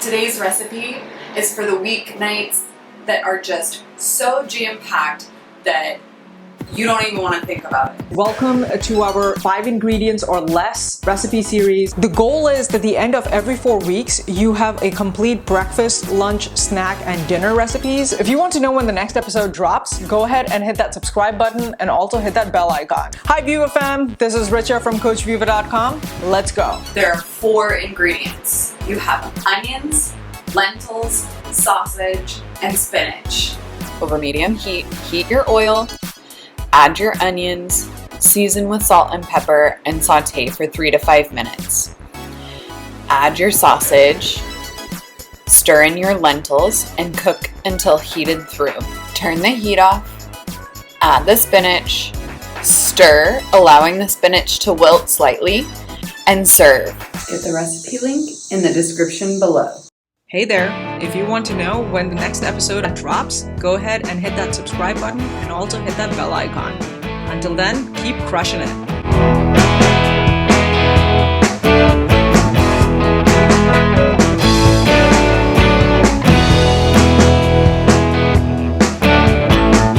Today's recipe is for the weeknights that are just so jam-packed that you don't even want to think about it. Welcome to our 5 ingredients or less recipe series. The goal is that at the end of every 4 weeks, you have a complete breakfast, lunch, snack, and dinner recipes. If you want to know when the next episode drops, go ahead and hit that subscribe button and also hit that bell icon. Hi Viva fam, this is Richa from CoachViva.com. Let's go. There are 4 ingredients. You have onions, lentils, sausage, and spinach. Over medium heat, heat your oil, add your onions, season with salt and pepper, and saute for 3 to 5 minutes. Add your sausage, stir in your lentils, and cook until heated through. Turn the heat off, add the spinach, stir, allowing the spinach to wilt slightly, and serve. Get the recipe link in the description below. Hey there, if you want to know when the next episode drops, go ahead and hit that subscribe button and also hit that bell icon. Until then, keep crushing it.